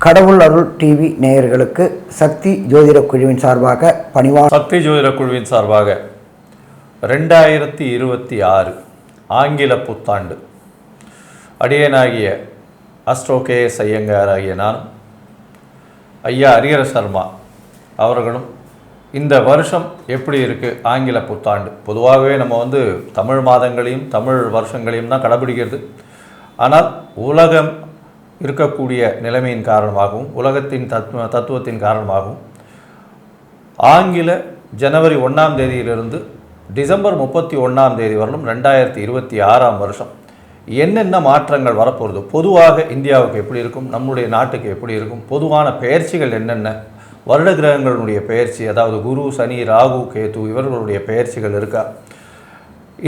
கடவுள் அருள் டிவி நேயர்களுக்கு சக்தி ஜோதிட குழுவின் சார்பாக சக்தி ஜோதிட குழுவின் சார்பாக 2026 ஆங்கில புத்தாண்டு அடியனாகிய அஸ்ட்ரோ கேஎஸ் ஐயங்கார் ஆகிய நான் ஐயா ஹரிஹர சர்மா அவர்களும் இந்த வருஷம் எப்படி இருக்குது ஆங்கில புத்தாண்டு. பொதுவாகவே நம்ம தமிழ் மாதங்களையும் தமிழ் வருஷங்களையும் தான் கடைபிடிக்கிறது. ஆனால் உலகம் இருக்கக்கூடிய நிலைமையின் காரணமாகவும் உலகத்தின் தத்துவத்தின் காரணமாகவும் ஆங்கில ஜனவரி 1ஆம் தேதியிலிருந்து டிசம்பர் 31ஆம் தேதி வரலும் 2026ஆம் வருஷம் என்னென்ன மாற்றங்கள் வரப்போகிறது, பொதுவாக இந்தியாவுக்கு எப்படி இருக்கும், நம்முடைய நாட்டுக்கு எப்படி இருக்கும், பொதுவான பெயர்ச்சிகள் என்னென்ன, வருட கிரகங்களுடைய பெயர்ச்சி, அதாவது குரு, சனி, ராகு, கேது இவர்களுடைய பெயர்ச்சிகள் இருக்கா,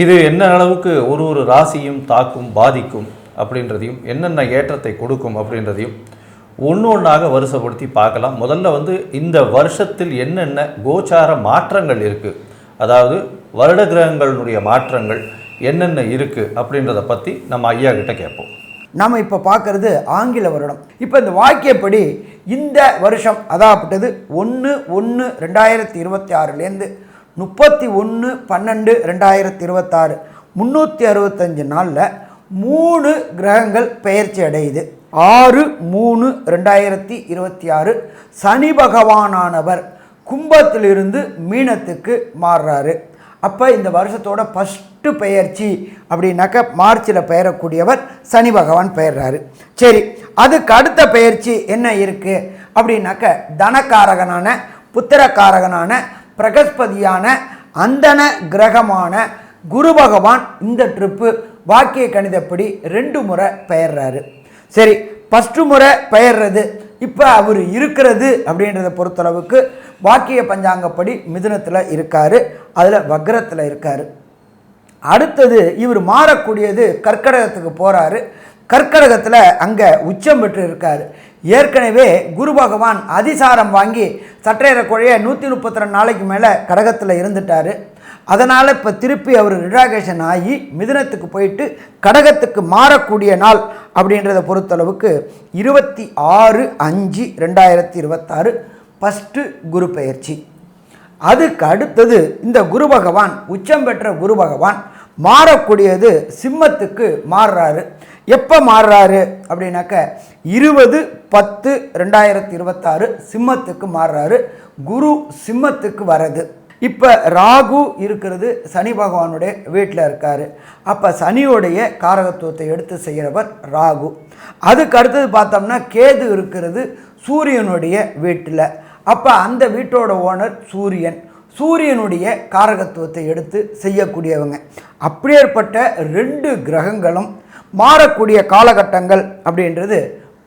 இது என்ன அளவுக்கு ஒரு ராசியும் தாக்கும் பாதிக்கும் அப்படின்றதையும் என்னென்ன ஏற்றத்தை கொடுக்கும் அப்படின்றதையும் ஒன்றாக வரிசைப்படுத்தி பார்க்கலாம். முதல்ல இந்த வருஷத்தில் என்னென்ன கோச்சார மாற்றங்கள் இருக்குது, அதாவது வருட கிரகங்களுடைய மாற்றங்கள் என்னென்ன இருக்குது அப்படின்றத பற்றி நம்ம ஐயா கிட்ட கேட்போம். நாம் இப்போ பார்க்குறது ஆங்கில வருடம். இப்போ இந்த வாக்கியப்படி இந்த வருஷம் அதாகப்பட்டது 1/1/2026 31/12/2026 365 நாளில் 3 கிரகங்கள் பெயர்ச்சி அடையுது. 6/3/2026 சனி பகவானானவர் கும்பத்திலிருந்து மீனத்துக்கு மாறுறாரு. அப்போ இந்த வருஷத்தோட ஃபஸ்ட்டு பெயர்ச்சி அப்படின்னாக்க மார்ச்சில் பெயரக்கூடியவர் சனி பகவான் பெயர்றாரு. சரி, அதுக்கு அடுத்த பெயர்ச்சி என்ன இருக்குது அப்படின்னாக்க தனக்காரகனான புத்திரக்காரகனான பிரகஸ்பதியான அந்தன கிரகமான குரு பகவான் இந்த ட்ரிப்பு வாக்கிய கணிதப்படி 2 முறை பெயர்றாரு. சரி, ஃபஸ்ட்டு முறை பெயர்றது இப்போ அவர் இருக்கிறது அப்படின்றத பொறுத்தளவுக்கு வாக்கிய பஞ்சாங்கப்படி மிதுனத்தில் இருக்கார், அதில் வக்ரத்தில் இருக்கார். அடுத்தது இவர் மாறக்கூடியது கர்க்கடகத்துக்கு போகிறாரு. கர்க்கடகத்தில் அங்கே உச்சம் பெற்று இருக்கார். ஏற்கனவே குரு பகவான் அதிசாரம் வாங்கி சற்றேறக்குறைய 132 நாளைக்கு மேலே கடகத்தில் இருந்துட்டார். அதனால் இப்போ திருப்பி அவர் ரிடாகேஷன் ஆகி மிதுனத்துக்கு போயிட்டு கடகத்துக்கு மாறக்கூடிய நாள் அப்படின்றத பொறுத்தளவுக்கு 26/5/2026 ஃபஸ்ட்டு குரு பெயர்ச்சி. அதுக்கு அடுத்தது இந்த குரு பகவான் உச்சம் பெற்ற குரு பகவான் மாறக்கூடியது சிம்மத்துக்கு மாறுறாரு. எப்போ மாறுறாரு அப்படின்னாக்க 20/10/2026 சிம்மத்துக்கு மாறுறாரு. குரு சிம்மத்துக்கு வர்றது. இப்போ ராகு இருக்கிறது சனி பகவானுடைய வீட்டில் இருக்கார். அப்போ சனியோடைய காரகத்துவத்தை எடுத்து செய்கிறவர் ராகு. அதுக்கு அடுத்தது பார்த்தோம்னா கேது இருக்கிறது சூரியனுடைய வீட்டில். அப்போ அந்த வீட்டோட ஓனர் சூரியன், சூரியனுடைய காரகத்துவத்தை எடுத்து செய்யக்கூடியவங்க. அப்படியேற்பட்ட 2 கிரகங்களும் மாறக்கூடிய காலகட்டங்கள் அப்படின்றது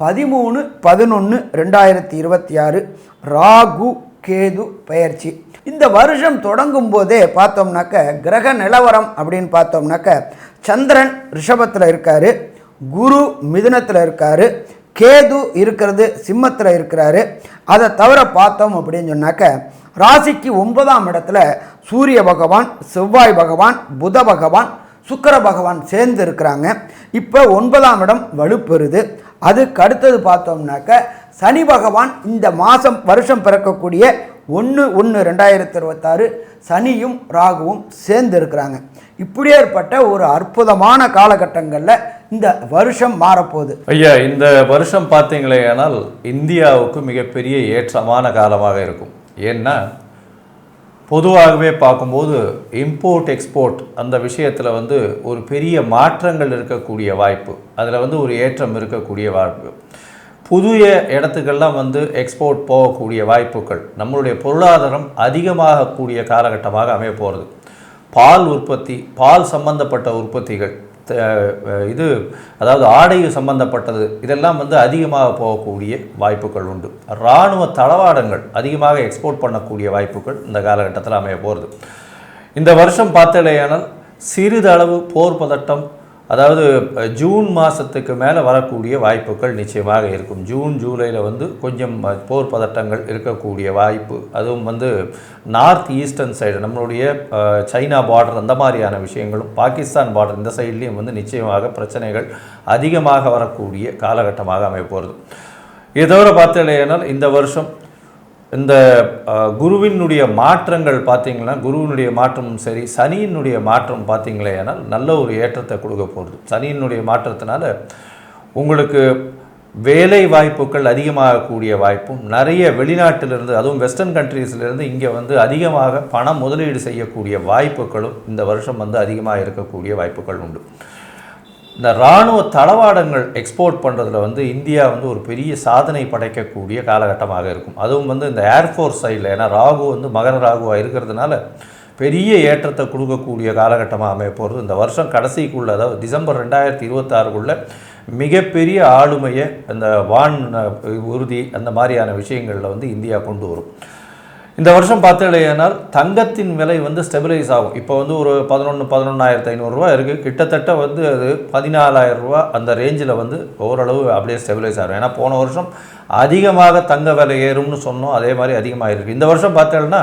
13/11/2026 ராகு கேது பெயர்ச்சி. இந்த வருஷம் தொடங்கும் போதே பார்த்தோம்னாக்க கிரக நிலவரம் அப்படின்னு பார்த்தோம்னாக்க சந்திரன் ரிஷபத்தில் இருக்கார், குரு மிதுனத்தில் இருக்கார், கேது இருக்கிறது சிம்மத்தில் இருக்கிறாரு. அதை தவிர பார்த்தோம் அப்படின்னு சொன்னாக்க ராசிக்கு 9ஆம் இடத்துல சூரிய பகவான், செவ்வாய் பகவான், புத பகவான், சுக்கிர பகவான் சேர்ந்து இருக்கிறாங்க. இப்போ 9ஆம் இடம் வலுப்பெறுது. அதுக்கு அடுத்தது பார்த்தோம்னாக்க சனி பகவான் இந்த வருஷம் பிறக்கக்கூடிய 1/1/2026 சனியும் ராகுவும் சேர்ந்து இருக்கிறாங்க. இப்படி ஏற்பட்ட ஒரு அற்புதமான காலகட்டங்களில் இந்த வருஷம் மாறப்போகுது. ஐயா, இந்த வருஷம் பார்த்தீங்களே ஆனால் இந்தியாவுக்கு மிகப்பெரிய ஏற்றமான காலமாக இருக்கும். ஏன்னா பொதுவாகவே பார்க்கும்போது இம்போர்ட் எக்ஸ்போர்ட் அந்த விஷயத்தில் ஒரு பெரிய மாற்றங்கள் இருக்கக்கூடிய வாய்ப்பு, அதில் ஒரு ஏற்றம் இருக்கக்கூடிய வாய்ப்பு, புதிய இடத்துக்கெல்லாம் எக்ஸ்போர்ட் போகக்கூடிய வாய்ப்புகள், நம்மளுடைய பொருளாதாரம் அதிகமாகக்கூடிய காலகட்டமாக அமைய போகிறது. பால் உற்பத்தி, பால் சம்பந்தப்பட்ட உற்பத்திகள், அதாவது ஆடை சம்பந்தப்பட்டது, இதெல்லாம் அதிகமாக போகக்கூடிய வாய்ப்புகள் உண்டு. இராணுவ தளவாடங்கள் அதிகமாக எக்ஸ்போர்ட் பண்ணக்கூடிய வாய்ப்புகள் இந்த காலகட்டத்தில் அமைய போகிறது. இந்த வருஷம் பார்த்தலையானால் சிறிதளவு போர் பதட்டம், அதாவது ஜூன் மாதத்துக்கு மேலே வரக்கூடிய வாய்ப்புகள் நிச்சயமாக இருக்கும். ஜூன் ஜூலையில் கொஞ்சம் போர் பதட்டங்கள் இருக்கக்கூடிய வாய்ப்பு, அதுவும் நார்த் ஈஸ்டர்ன் சைடு நம்மளுடைய சைனா பார்டர் அந்த மாதிரியான விஷயங்களும், பாகிஸ்தான் பார்டர் இந்த சைட்லேயும் நிச்சயமாக பிரச்சனைகள் அதிகமாக வரக்கூடிய காலகட்டமாக அமைய போகிறது. இதை தவிர பார்த்தீங்கன்னா இந்த வருஷம் இந்த குருவினுடைய மாற்றங்கள் பார்த்தீங்கன்னா குருவினுடைய மாற்றமும் சரி, சனியினுடைய மாற்றம் பார்த்தீங்களேனால் நல்ல ஒரு ஏற்றத்தை கொடுக்க போகிறது. சனியினுடைய மாற்றத்தினால உங்களுக்கு வேலை வாய்ப்புகள் அதிகமாகக்கூடிய வாய்ப்பும், நிறைய வெளிநாட்டிலிருந்து அதுவும் வெஸ்டர்ன் கண்ட்ரீஸ்லேருந்து இங்கே வந்து அதிகமாக பணம் முதலீடு செய்யக்கூடிய வாய்ப்புகளும் இந்த வருஷம் வந்து அதிகமாக இருக்கக்கூடிய வாய்ப்புகள் உண்டு. இந்த இராணுவ தளவாடங்கள் எக்ஸ்போர்ட் பண்ணுறதுல வந்து இந்தியா வந்து ஒரு பெரிய சாதனை படைக்கக்கூடிய காலகட்டமாக இருக்கும். அதுவும் வந்து இந்த ஏர்ஃபோர்ஸ் சைடில், ஏன்னா ராகு வந்து மகர ராகுவாக இருக்கிறதுனால பெரிய ஏற்றத்தை கொடுக்கக்கூடிய காலகட்டமாக அமைய போகிறது. இந்த வருஷம் கடைசிக்குள்ளே, அதாவது டிசம்பர் 2026க்குள்ளே மிகப்பெரிய ஆளுமையை அந்த வான் உறுதி அந்த மாதிரியான விஷயங்களில் வந்து இந்தியா கொண்டு வரும். இந்த வருஷம் பார்த்தீங்கன்னா தங்கத்தின் விலை வந்து ஸ்டெபிலைஸ் ஆகும். இப்போ வந்து ஒரு 11,500 ரூபா இருக்குது. கிட்டத்தட்ட வந்து அது 14,000 ரூபா அந்த ரேஞ்சில் வந்து ஓரளவு அப்படியே ஸ்டெபிலைஸ் ஆகும். ஏன்னா போன வருஷம் அதிகமாக தங்க விலை ஏறும்னு சொன்னோம், அதே மாதிரி அதிகமாக இருக்குது. இந்த வருஷம் பார்த்தீங்கன்னா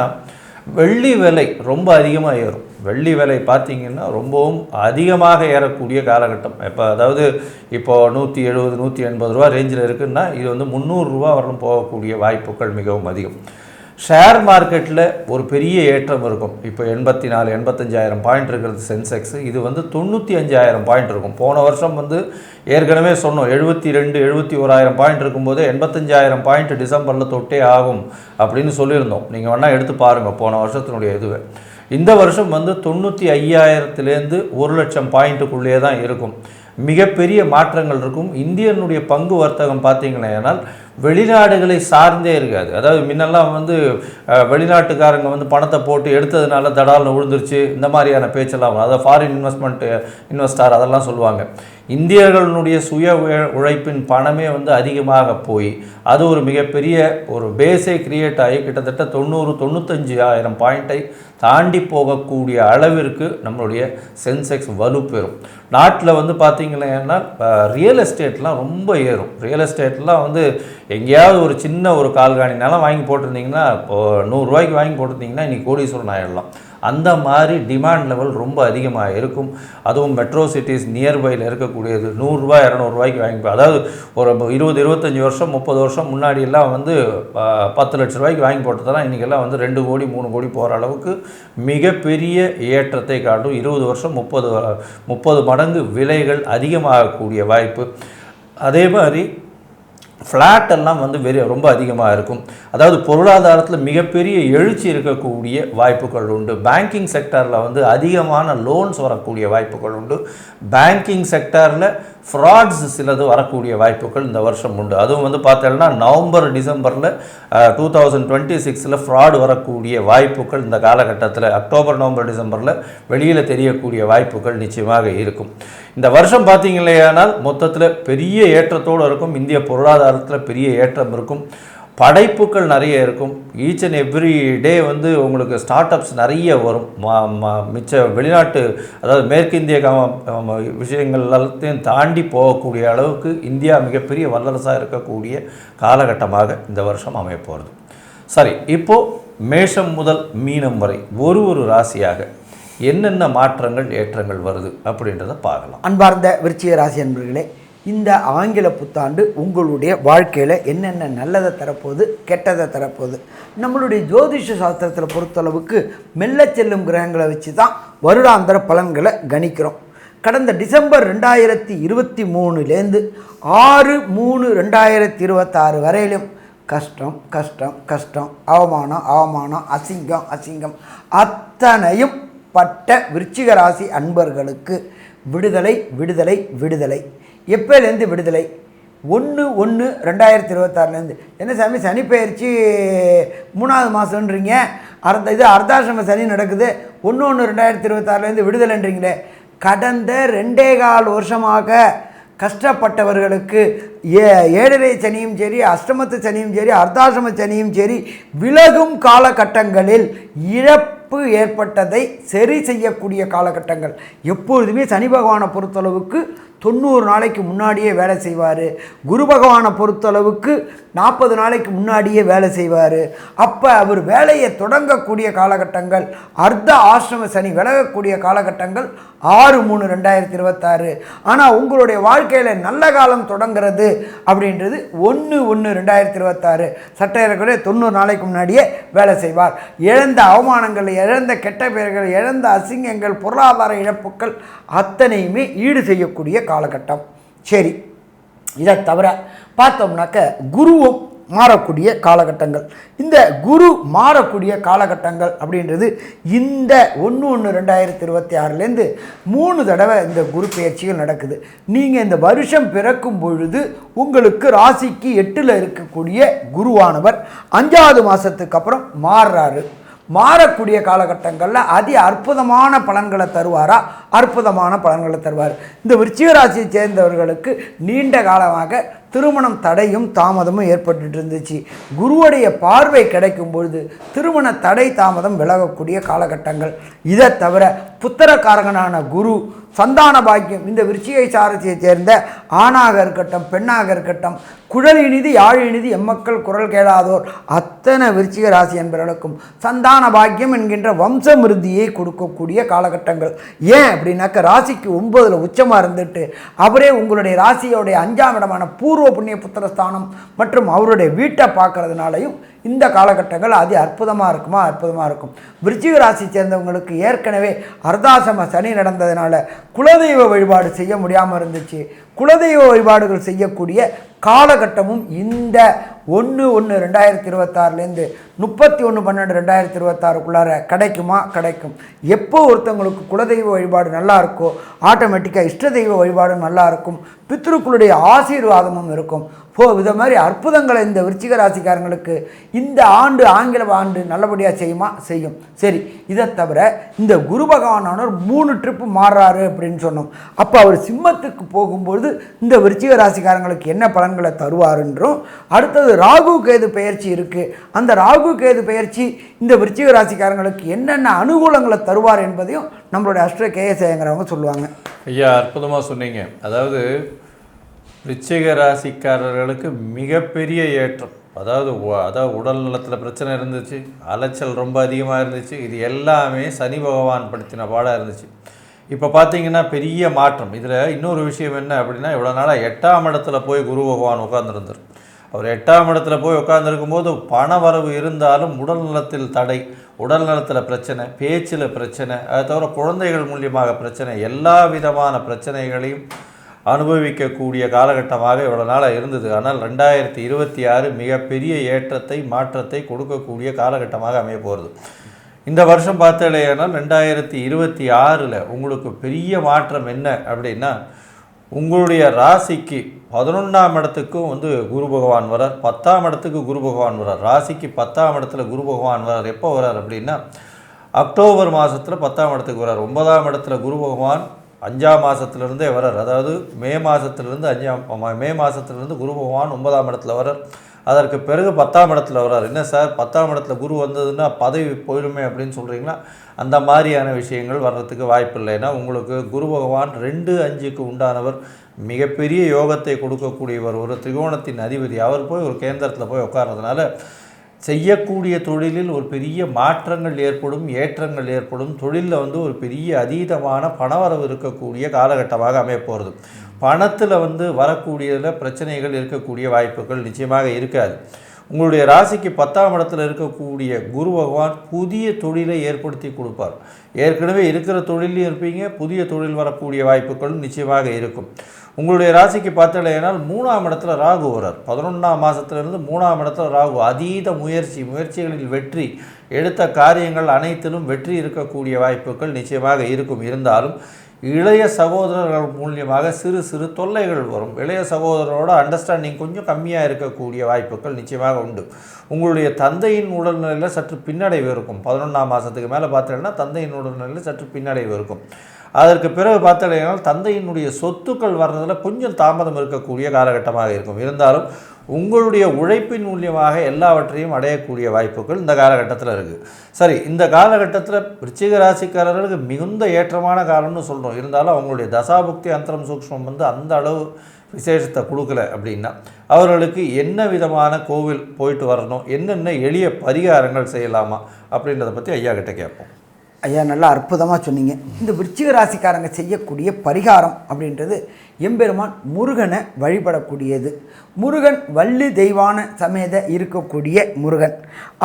வெள்ளி விலை ரொம்ப அதிகமாக ஏறும். வெள்ளி விலை பார்த்திங்கன்னா ரொம்பவும் அதிகமாக ஏறக்கூடிய காலகட்டம். இப்போ அதாவது இப்போது 170 180 ரூபா ரேஞ்சில் இருக்குதுன்னா இது வந்து 300 ரூபா வரலும் போகக்கூடிய வாய்ப்புகள் மிகவும் அதிகம். ஷேர் மார்க்கெட்டில் ஒரு பெரிய ஏற்றம் இருக்கும். இப்போ 84 85,000 பாயிண்ட் இருக்கிறது சென்செக்ஸு. இது வந்து 95,000 பாயிண்ட் இருக்கும். போன வருஷம் வந்து ஏற்கனவே சொன்னோம் 72 71,000 பாயிண்ட் இருக்கும்போது 85,000 பாயிண்ட் டிசம்பரில் தொட்டே ஆகும் அப்படின்னு சொல்லியிருந்தோம். நீங்கள் வேணால் எடுத்து பாருங்கள் போன வருஷத்தினுடைய இதுவே. இந்த வருஷம் வந்து 95,000லேருந்து 1,00,000 பாயிண்ட்டுக்குள்ளேயே தான் இருக்கும். மிகப்பெரிய மாற்றங்கள் இருக்கும். இந்தியனுடைய பங்கு வர்த்தகம் பார்த்தீங்கன்னா வெளிநாடுகளை சார்ந்தே இருக்காது. அதாவது முன்னெல்லாம் வந்து வெளிநாட்டுக்காரங்க வந்து பணத்தை போட்டு எடுத்ததுனால தடால்னு விழுந்துருச்சு இந்த மாதிரியான பேச்செல்லாம், அதாவது ஃபாரின் இன்வெஸ்டார் அதெல்லாம் சொல்லுவாங்க. இந்தியர்களுடைய சுய உழைப்பின் பணமே வந்து அதிகமாக போய் அது ஒரு மிகப்பெரிய ஒரு பேஸே கிரியேட் ஆகி கிட்டத்தட்ட 90-95,000 பாயிண்ட்டை தாண்டி போகக்கூடிய அளவிற்கு நம்மளுடைய சென்செக்ஸ் வலுப்பெறும். நாட்டில் வந்து பார்த்திங்கன்னா ரியல் எஸ்டேட்லாம் ரொம்ப ஏறும். ரியல் எஸ்டேட்லாம் வந்து எங்கேயாவது ஒரு சின்ன ஒரு கால்காணி நிலம் வாங்கி போட்டிருந்தீங்கன்னா, இப்போது 100 ரூபாய்க்கு வாங்கி போட்டிருந்தீங்கன்னா இன்றைக்கி கோடீஸ்வரன் ஆகிடலாம். அந்த மாதிரி டிமாண்ட் லெவல் ரொம்ப அதிகமாக இருக்கும். அதுவும் மெட்ரோ சிட்டிஸ் நியர்பையில் இருக்கக்கூடியது 100 ரூபாய் 200 ரூபாய்க்கு வாங்கி, அதாவது ஒரு 20-25 வருஷம் 30 வருஷம் முன்னாடியெல்லாம் வந்து 10 லட்ச ரூபாய்க்கு வாங்கி போட்டதெல்லாம் இன்றைக்கெல்லாம் வந்து 2 கோடி 3 கோடி போகிற அளவுக்கு மிகப்பெரிய ஏற்றத்தை காட்டும். 20 வருஷம் 30 மடங்கு விலைகள் அதிகமாகக்கூடிய வாய்ப்பு. அதே மாதிரி ஃப்ளாட்டெல்லாம் வந்து ரொம்ப அதிகமாக இருக்கும். அதாவது பொருளாதாரத்தில் மிகப்பெரிய எழுச்சி இருக்கக்கூடிய வாய்ப்புகள் உண்டு. பேங்கிங் செக்டரில் வந்து அதிகமான லோன்ஸ் வரக்கூடிய வாய்ப்புகள் உண்டு. பேங்கிங் செக்டரில் ஃப்ராட்ஸ் சிலது வரக்கூடிய வாய்ப்புகள் இந்த வருஷம் உண்டு. அதுவும் வந்து பார்த்தோம்னா நவம்பர் டிசம்பரில் 2026 ஃப்ராட் வரக்கூடிய வாய்ப்புகள் இந்த காலகட்டத்தில் அக்டோபர் நவம்பர் டிசம்பரில் வெளியில் தெரியக்கூடிய வாய்ப்புகள் நிச்சயமாக இருக்கும். இந்த வருஷம் பார்த்தீங்களேயானால் மொத்தத்தில் பெரிய ஏற்றத்தோடு இருக்கும். இந்திய பொருளாதாரத்தில் பெரிய ஏற்றம் இருக்கும். படைப்புகள் நிறைய இருக்கும். ஈச் அண்ட் எவ்ரி டே வந்து உங்களுக்கு ஸ்டார்ட் அப்ஸ் நிறைய வரும். மிச்ச வெளிநாட்டு, அதாவது மேற்கிந்திய விஷயங்கள் எல்லாத்தையும் தாண்டி போகக்கூடிய அளவுக்கு இந்தியா மிகப்பெரிய வல்லரசாக இருக்கக்கூடிய காலகட்டமாக இந்த வருஷம் அமையப்போகிறது. சரி, இப்போது மேஷம் முதல் மீனம் வரை ஒரு ராசியாக என்னென்ன மாற்றங்கள் ஏற்றங்கள் வருது அப்படின்றத பார்க்கலாம். அன்பார்ந்த விருச்சிக ராசி அன்பர்களே, இந்த ஆங்கில புத்தாண்டு உங்களுடைய வாழ்க்கையில் என்னென்ன நல்லதை தரப்போகுது, கெட்டதை தரப்போகுது, நம்மளுடைய ஜோதிஷ சாஸ்திரத்தில் பொறுத்தளவுக்கு மெல்ல செல்லும் கிரகங்களை வச்சு தான் வருடாந்திர பலன்களை கணிக்கிறோம். கடந்த டிசம்பர் 2023லேருந்து 6/3/2026 வரையிலும் கஷ்டம் கஷ்டம் கஷ்டம், அவமானம் அசிங்கம் அத்தனையும் பட்ட விருச்சிக ராசி அன்பர்களுக்கு விடுதலை. எப்போலேருந்து விடுதலை? 1/1/2026 என்ன சாமி சனி பயிற்சி 3வது மாதம்ன்றீங்க, இது அர்த்தாசிரம சனி நடக்குது, 1/1/2026 விடுதலைன்றீங்களே. கடந்த 2.25 வருஷமாக கஷ்டப்பட்டவர்களுக்கு ஏழரை சனியும் சரி, அஷ்டமத்து சனியும் சரி, அர்த்தாசிரம சனியும் சரி விலகும் காலகட்டங்களில் இழப்பு இழப்பு ஏற்பட்டதை சரி செய்யக்கூடிய காலகட்டங்கள். எப்பொழுதுமே சனி பகவானை பொறுத்தளவுக்கு 90 நாளைக்கு முன்னாடியே வேலை செய்வார். குரு பகவானை பொறுத்தளவுக்கு 40 நாளைக்கு முன்னாடியே வேலை செய்வார். அப்போ அவர் வேலையை தொடங்கக்கூடிய காலகட்டங்கள், அர்த்த ஆசிரம சனி விலகக்கூடிய காலகட்டங்கள் 6/3/2026. ஆனால் உங்களுடைய வாழ்க்கையில் நல்ல காலம் தொடங்கிறது அப்படின்றது 1/1/2026. சட்டையறக்குறைய 90 நாளைக்கு முன்னாடியே வேலை செய்வார். இழந்த அவமானங்கள், இழந்த கெட்ட பெயர்கள், இழந்த அசிங்கங்கள், பொருளாதார இழப்புகள் அத்தனையுமே ஈடு செய்யக்கூடிய காலகட்டம். சரி, இதை தவிர பார்த்தோம்னாக்க குருவும் மாறக்கூடிய காலகட்டங்கள். இந்த குரு மாறக்கூடிய காலகட்டங்கள் அப்படின்றது இந்த 1/1/2026 3 தடவை இந்த குரு பெயர்ச்சிகள் நடக்குது. நீங்கள் இந்த வருஷம் பிறக்கும் பொழுது உங்களுக்கு ராசிக்கு 8ல் இருக்கக்கூடிய குருவானவர் 5வது மாதத்துக்கு அப்புறம் மாறுறாரு. மாறக்கூடிய காலகட்டங்களில் அதி அற்புதமான பலன்களை தருவாரா? அற்புதமான பலன்களை தருவார். இந்த விருச்சிக ராசியை சேர்ந்தவர்களுக்கு நீண்ட காலமாக திருமணம் தடையும் தாமதமும் ஏற்பட்டு இருந்துச்சு. குருவுடைய பார்வை கிடைக்கும் பொழுது திருமண தடை தாமதம் விலகக்கூடிய காலகட்டங்கள். இதை தவிர புத்திரக்காரகனான குரு சந்தான பாக்கியம். இந்த விருச்சிகை சாரதியை சேர்ந்த ஆணாக இருக்கட்டும், பெண்ணாக இருக்கட்டும், குழல் இனிது யாழ் இனிது எம்மக்கள் குரல் கேளாதோர் அத்தனை விருச்சிக ராசி என்பவர்களுக்கும் சந்தான பாக்கியம் என்கின்ற வம்ச மிருதியை கொடுக்கக்கூடிய காலகட்டங்கள். ஏன் அப்படின்னாக்க ராசிக்கு 9ல் உச்சமாக இருந்துட்டு அவரே உங்களுடைய ராசியோடைய 5ஆம் இடமான பூர்வ புண்ணிய புத்திரஸ்தானம் மற்றும் அவருடைய வீட்டை பார்க்கறதுனாலையும் இந்த காலகட்டங்கள் அதி அற்புதமாக இருக்குமா? அற்புதமாக இருக்கும். விருச்சிக ராசி சேர்ந்தவங்களுக்கு ஏற்கனவே அர்த்தாசிரம சனி நடந்ததுனால குலதெய்வ வழிபாடு செய்ய முடியாமல் இருந்துச்சு. குலதெய்வ வழிபாடுகள் செய்யக்கூடிய காலகட்டமும் இந்த 1/1/2026 31/12/2026 கிடைக்குமா? கிடைக்கும். எப்போ ஒருத்தவங்களுக்கு குலதெய்வ வழிபாடு நல்லா இருக்கோ ஆட்டோமேட்டிக்காக இஷ்ட தெய்வ வழிபாடு நல்லா இருக்கும். பித்ருக்களுடைய ஆசீர்வாதமும் இருக்கும். இதை மாதிரி அற்புதங்களை இந்த விருச்சிக ராசிக்காரங்களுக்கு இந்த ஆண்டு ஆங்கில ஆண்டு நல்லபடியாக செய்யுமா? செய்யும். சரி, இதை தவிர இந்த குரு பகவானவர் 3 ட்ரிப்பு மாறுறாரு அப்படின்னு சொன்னோம். அப்போ அவர் சிம்மத்துக்கு போகும்பொழுது இந்த விருச்சிக ராசிக்காரங்களுக்கு என்ன பலன்களை தருவாருன்றும், அடுத்தது ராகு கேது பெயர்ச்சி இருக்குது. அந்த ராகு கேது பெயர்ச்சி இந்த விருச்சிக ராசிக்காரங்களுக்கு என்னென்ன அனுகூலங்களை தருவார் என்பதையும் நம்மளுடைய அஷ்ட கேஎஸ்ங்கிறவங்க சொல்லுவாங்க. ஐயா, அற்புதமாக சொன்னீங்க. அதாவது விருச்சிக ராசிக்காரர்களுக்கு மிகப்பெரிய ஏற்றம். அதாவது உடல் நலத்தில் பிரச்சனை இருந்துச்சு, அலைச்சல் ரொம்ப அதிகமாக இருந்துச்சு. இது எல்லாமே சனி பகவான் படுத்தின பாடாக இருந்துச்சு. இப்போ பார்த்தீங்கன்னா பெரிய மாற்றம். இதில் இன்னொரு விஷயம் என்ன அப்படின்னா, இவ்வளோ நாளாக 8ஆம் இடத்துல போய் குரு பகவான் உட்கார்ந்துருந்தார். அவர் 8ஆம் இடத்துல போய் உட்கார்ந்துருக்கும் போது பண வரவு இருந்தாலும் உடல் நலத்தில் தடை, உடல் நலத்தில் பிரச்சனை, பேச்சில் பிரச்சனை, அதை தவிர குழந்தைகள் மூலியமாக பிரச்சனை, எல்லா விதமான பிரச்சனைகளையும் அனுபவிக்கக்கூடிய காலகட்டமாக இவ்வளோ நாளாக இருந்தது. ஆனால் 2026 மிகப்பெரிய ஏற்றத்தை மாற்றத்தை கொடுக்கக்கூடிய காலகட்டமாக அமைய போகிறது. இந்த வருஷம் பார்த்தாலேனால் 2026 உங்களுக்கு பெரிய மாற்றம் என்ன அப்படின்னா, உங்களுடைய ராசிக்கு 11ஆம் இடத்துக்கும் குரு பகவான் வரார், 10ஆம் இடத்துக்கு குரு பகவான் வரார். ராசிக்கு 10ஆம் இடத்துல குரு பகவான் வரார். எப்போ வரார் அப்படின்னா அக்டோபர் மாதத்தில் 10ஆம் இடத்துக்கு வரார். 9ஆம் இடத்துல குரு பகவான் 5ஆம் மாதத்துலேருந்தே வரார். அதாவது மே மாதத்துலேருந்து குரு பகவான் 9ஆம் இடத்துல வரார். அதற்கு பிறகு 10ஆம் இடத்துல வரார். என்ன சார் 10ஆம் இடத்துல குரு வந்ததுன்னா பதவி போயிடுமே அப்படின்னு சொல்கிறீங்களா? அந்த மாதிரியான விஷயங்கள் வர்றதுக்கு வாய்ப்பு இல்லை. ஏன்னா உங்களுக்கு குரு பகவான் 2-5க்கு உண்டானவர், மிகப்பெரிய யோகத்தை கொடுக்கக்கூடியவர், ஒரு திரிகோணத்தின் அதிபதி. அவர் போய் ஒரு கேந்திரத்தில் போய் உட்கார்றதுனால செய்யக்கூடிய தொழிலில் ஒரு பெரிய மாற்றங்கள் ஏற்படும், ஏற்றங்கள் ஏற்படும். தொழிலில் ஒரு பெரிய அதீதமான பணவரவு இருக்கக்கூடிய காலகட்டமாக அமையப்போகிறது. பணத்தில் வரக்கூடியதில் பிரச்சனைகள் இருக்கக்கூடிய வாய்ப்புகள் நிச்சயமாக இருக்காது. உங்களுடைய ராசிக்கு 10ஆம் இடத்துல இருக்கக்கூடிய குரு பகவான் புதிய தொழிலை ஏற்படுத்தி கொடுப்பார். ஏற்கனவே இருக்கிற தொழிலையும் இருப்பீங்க, புதிய தொழில் வரக்கூடிய வாய்ப்புகளும் நிச்சயமாக இருக்கும். உங்களுடைய ராசிக்கு பார்த்தாலேனால் 3ஆம் இடத்துல ராகு வரார். 11ஆம் மாதத்துலேருந்து 3ஆம் இடத்துல ராகு. அதீத முயற்சிகளில் வெற்றி, எடுத்த காரியங்கள் அனைத்திலும் வெற்றி இருக்கக்கூடிய வாய்ப்புகள் நிச்சயமாக இருக்கும். இருந்தாலும் இளைய சகோதரர்கள் மூலியமாக சிறு சிறு தொல்லைகள் வரும். இளைய சகோதரரோட அண்டர்ஸ்டாண்டிங் கொஞ்சம் கம்மியாக இருக்கக்கூடிய வாய்ப்புகள் நிச்சயமாக உண்டு. உங்களுடைய தந்தையின் உடல்நிலையில் சற்று பின்னடைவு இருக்கும். 11ஆம் மாதத்துக்கு மேலே பார்த்தீங்கன்னா தந்தையின் உடல்நிலையில் சற்று பின்னடைவு இருக்கும். அதற்கு பிறகு பார்த்தீங்கன்னா தந்தையினுடைய சொத்துக்கள் வர்றதில் கொஞ்சம் தாமதம் இருக்கக்கூடிய காலகட்டமாக இருக்கும். இருந்தாலும் உங்களுடைய உழைப்பின் மூலியமாக எல்லாவற்றையும் அடையக்கூடிய வாய்ப்புகள் இந்த காலகட்டத்தில் இருக்குது. சரி, இந்த காலகட்டத்தில் விருச்சிக ராசிக்காரர்களுக்கு மிகுந்த ஏற்றமான காலம்னு சொல்கிறோம். இருந்தாலும் அவங்களுடைய தசாபுக்தி அந்தரம் சூக்ஷ்மம் வந்து அந்த அளவு விசேஷத்தை கொடுக்கல அப்படின்னா அவர்களுக்கு என்ன விதமான கோவில் போயிட்டு வரணும், என்னென்ன எளிய பரிகாரங்கள் செய்யலாமா அப்படின்றத பற்றி ஐயா கிட்ட கேட்போம். ஐயா, நல்லா அற்புதமாக சொன்னீங்க. இந்த விருச்சிக ராசிக்காரங்க செய்யக்கூடிய பரிகாரம் அப்படின்றது எம்பெருமான் முருகனை வழிபடக்கூடியது. முருகன் வள்ளி தெய்வான சமேத இருக்கக்கூடிய முருகன்.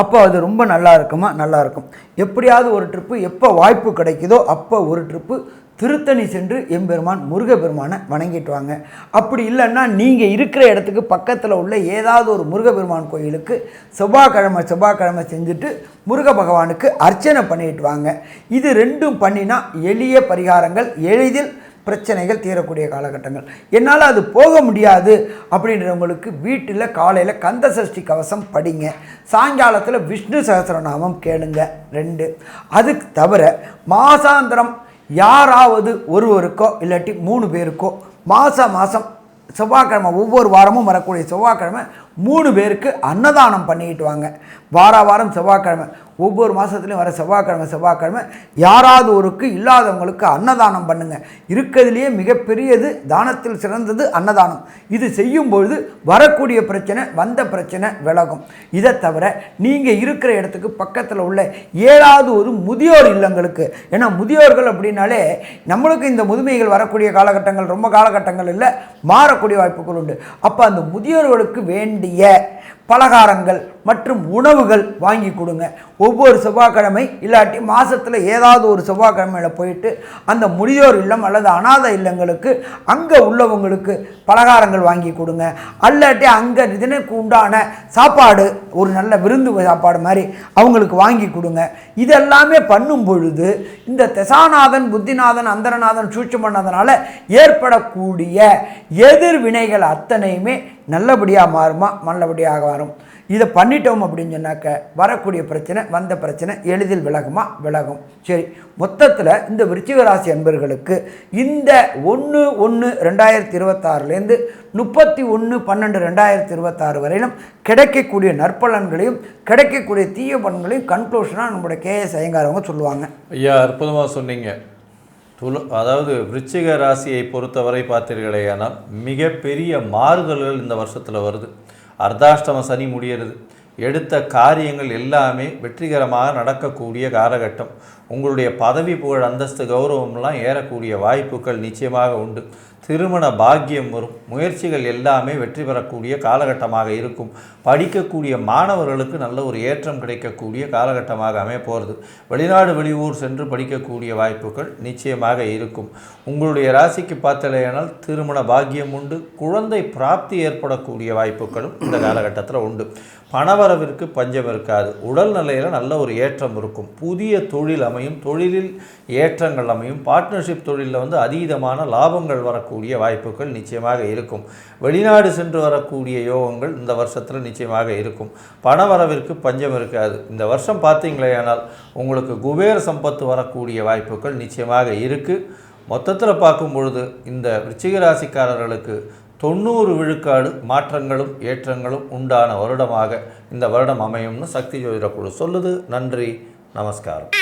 அப்போ அது ரொம்ப நல்லா இருக்குமா? நல்லா இருக்கும். எப்படியாவது ஒரு ட்ரிப்பு எப்போ வாய்ப்பு கிடைக்குதோ அப்போ ஒரு ட்ரிப்பு திருத்தணி சென்று எம்பெருமான் முருகப்பெருமானை வணங்கிட்டு வாங்க. அப்படி இல்லைன்னா நீங்கள் இருக்கிற இடத்துக்கு பக்கத்தில் உள்ள ஏதாவது ஒரு முருகப்பெருமான் கோயிலுக்கு செவ்வாய்க்கிழமை செஞ்சுட்டு முருக பகவானுக்கு அர்ச்சனை பண்ணிட்டு வாங்க. இது ரெண்டும் பண்ணினா எளிய பரிகாரங்கள், எளிதில் பிரச்சனைகள் தீரக்கூடிய காலகட்டங்கள். என்னால் அது போக முடியாது அப்படின்றவங்களுக்கு வீட்டில் காலையில் கந்த சஷ்டி கவசம் படிங்க, சாயங்காலத்தில் விஷ்ணு சகஸ்ரநாமம் கேளுங்க. 2 அதுக்கு தவிர மாசாந்திரம் யாராவது ஒருவருக்கோ இல்லாட்டி 3 பேருக்கோ மாதம் செவ்வாய்க்கிழமை, ஒவ்வொரு வாரமும் வரக்கூடிய செவ்வாய்க்கிழமை 3 பேருக்கு அன்னதானம் பண்ணிக்கிட்டு வாங்க. வாரம் செவ்வாய்க்கிழமை, ஒவ்வொரு மாதத்துலையும் வர செவ்வாய்க்கிழமை யாராவது ஒருக்கு இல்லாதவங்களுக்கு அன்னதானம் பண்ணுங்கள். இருக்கிறதுலையே மிகப்பெரியது, தானத்தில் சிறந்தது அன்னதானம். இது செய்யும்பொழுது வரக்கூடிய பிரச்சனை, வந்த பிரச்சனை விலகும். இதை தவிர நீங்கள் இருக்கிற இடத்துக்கு பக்கத்தில் உள்ள ஏதாவது ஒரு முதியோர் இல்லங்களுக்கு, ஏன்னா முதியோர்கள் அப்படின்னாலே நம்மளுக்கு இந்த முதுமைகள் வரக்கூடிய காலகட்டங்கள் ரொம்ப காலகட்டங்கள் இல்லை, மாறக்கூடிய வாய்ப்புகள் உண்டு. அப்போ அந்த முதியோர்களுக்கு வேண்டிய பலகாரங்கள் மற்றும் உணவுகள் வாங்கி கொடுங்க. ஒவ்வொரு செவ்வாய்க்கிழமை இல்லாட்டி மாதத்தில் ஏதாவது ஒரு செவ்வாய்க்கிழமையில் போயிட்டு அந்த முதியோர் இல்லம் அல்லது அநாத இல்லங்களுக்கு அங்கே உள்ளவங்களுக்கு பலகாரங்கள் வாங்கி கொடுங்க. அல்லாட்டி அங்கே இதனுக்கு உண்டான சாப்பாடு, ஒரு நல்ல விருந்து சாப்பாடு மாதிரி அவங்களுக்கு வாங்கி கொடுங்க. இதெல்லாமே பண்ணும் பொழுது இந்த தசாநாதன், புத்திநாதன், அந்தரநாதன், சூட்சுமநாதனால் ஏற்படக்கூடிய எதிர்வினைகள் அத்தனையுமே நல்லபடியாக மாறுமா? நல்லபடியாக வரும். இதை பண்ணிட்டோம் அப்படின்னு சொன்னாக்க வரக்கூடிய பிரச்சனை, வந்த பிரச்சனை எளிதில் விலகுமா? விலகும். சரி, மொத்தத்தில் இந்த விருச்சிக ராசி அன்பர்களுக்கு இந்த 1/1/2026 31/12/2026 வரையிலும் கிடைக்கக்கூடிய நற்பலன்களையும் கிடைக்கக்கூடிய தீய பலன்களையும் கன்க்ளூஷனாக நம்மளுடைய KS ஐயங்கார் அவங்க சொல்லுவாங்க. ஐயா, அற்புதமாக சொன்னீங்க. அதாவது விருச்சிக ராசியை பொறுத்தவரை பார்த்தீர்களேயானால் மிகப்பெரிய மாறுதல்கள் இந்த வருஷத்தில் வருது. அர்த்தாஷ்டம சனி முடிகிறது. எடுத்த காரியங்கள் எல்லாமே வெற்றிகரமாக நடக்கக்கூடிய காலகட்டம். உங்களுடைய பதவி, புகழ், அந்தஸ்து, கௌரவம்லாம் ஏறக்கூடிய வாய்ப்புகள் நிச்சயமாக உண்டு. திருமண பாக்கியம் வரும். முயற்சிகள் எல்லாமே வெற்றி பெறக்கூடிய காலகட்டமாக இருக்கும். படிக்கக்கூடிய மாணவர்களுக்கு நல்ல ஒரு ஏற்றம் கிடைக்கக்கூடிய காலகட்டமாக அமைய போகிறது. வெளிநாடு வெளியூர் சென்று படிக்கக்கூடிய வாய்ப்புகள் நிச்சயமாக இருக்கும். உங்களுடைய ராசிக்கு பார்த்தலையானால் திருமண பாக்கியம் உண்டு. குழந்தை பிராப்தி ஏற்படக்கூடிய வாய்ப்புகளும் இந்த காலகட்டத்தில் உண்டு. பணவரவிற்கு பஞ்சம் இருக்காது. உடல் நிலையில் நல்ல ஒரு ஏற்றம் இருக்கும். புதிய தொழில் அமையும். தொழிலில் ஏற்றங்கள் அமையும். பார்ட்னர்ஷிப் தொழிலில் அதீதமான லாபங்கள் வரக்கூடிய வாய்ப்புகள் நிச்சயமாக இருக்கும். வெளிநாடு சென்று வரக்கூடிய யோகங்கள் இந்த வருஷத்தில் நிச்சயமாக இருக்கும். பணவரவிற்கு பஞ்சம் இருக்காது. இந்த வருஷம் பார்த்தீங்களேயானால் உங்களுக்கு குபேர சம்பத்து வரக்கூடிய வாய்ப்புகள் நிச்சயமாக இருக்குது. மொத்தத்தில் பார்க்கும் பொழுது இந்த விருச்சிக ராசிக்காரர்களுக்கு 90 விழுக்காடு மாற்றங்களும் ஏற்றங்களும் உண்டான வருடமாக இந்த வருடம் அமையும்னு சக்தி ஜோதிட குழு சொல்லுது. நன்றி, நமஸ்காரம்.